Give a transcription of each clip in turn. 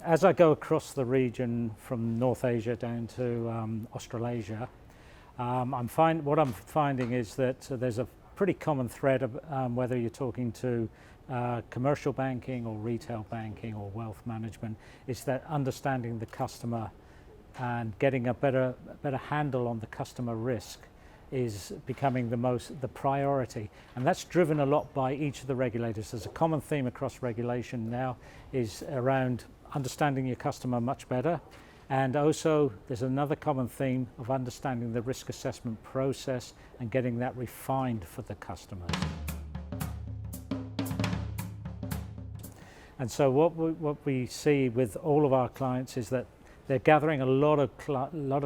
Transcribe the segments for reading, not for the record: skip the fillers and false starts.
as I go across the region from North Asia down to Australasia, what I'm finding is that there's a pretty common thread of whether you're talking to commercial banking or retail banking or wealth management, is that understanding the customer and getting a better handle on the customer risk is becoming the priority, and that's driven a lot by each of the regulators. There's a common theme across regulation now is around understanding your customer much better, and also there's another common theme of understanding the risk assessment process and getting that refined for the customers. And so what we see with all of our clients is that they're gathering a lot of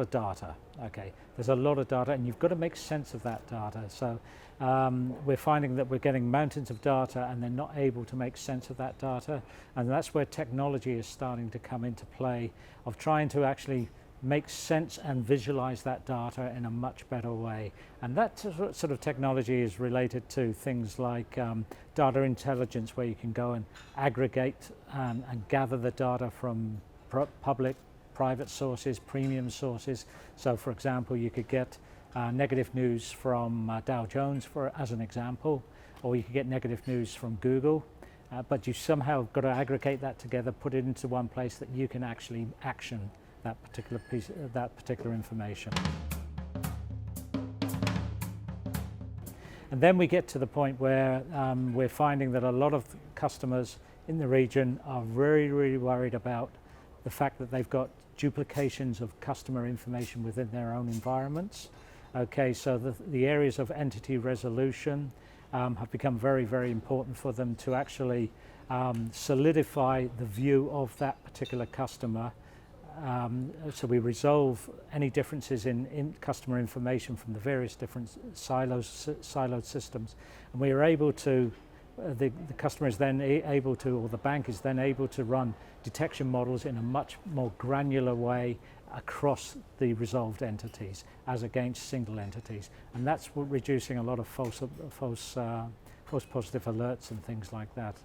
data. Okay, there's a lot of data, and you've got to make sense of that data. So we're finding that we're getting mountains of data, and they're not able to make sense of that data, and that's where technology is starting to come into play, of trying to actually make sense and visualize that data in a much better way. And that sort of technology is related to things like data intelligence, where you can go and aggregate and gather the data from public, private sources, premium sources. So for example, you could get negative news from Dow Jones as an example, or you could get negative news from Google, but you somehow got to aggregate that together, put it into one place that you can actually action that particular information. And then we get to the point where we're finding that a lot of customers in the region are really worried about the fact that they've got duplications of customer information within their own environments. Okay, so the areas of entity resolution have become very important for them to actually solidify the view of that particular customer. So we resolve any differences in customer information from the various different siloed systems, and we are able to, the customer is then able to, or the bank is then able to run detection models in a much more granular way across the resolved entities as against single entities, and that's reducing a lot of false positive alerts and things like that.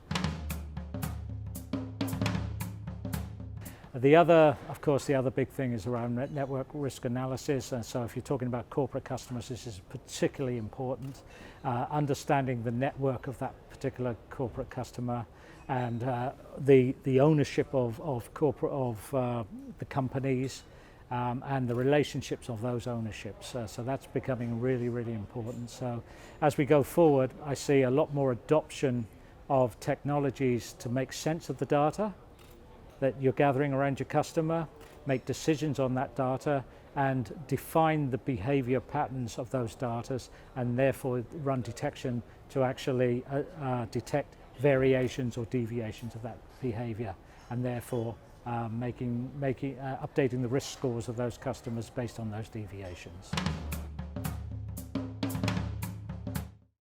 Of course, the other big thing is around network risk analysis. So if you're talking about corporate customers, this is particularly important. Understanding the network of that particular corporate customer, and the ownership of the companies, and the relationships of those ownerships. So that's becoming really important. So as we go forward, I see a lot more adoption of technologies to make sense of the data that you're gathering around your customer, make decisions on that data, and define the behavior patterns of those data, and therefore run detection to actually detect variations or deviations of that behavior, and therefore updating the risk scores of those customers based on those deviations.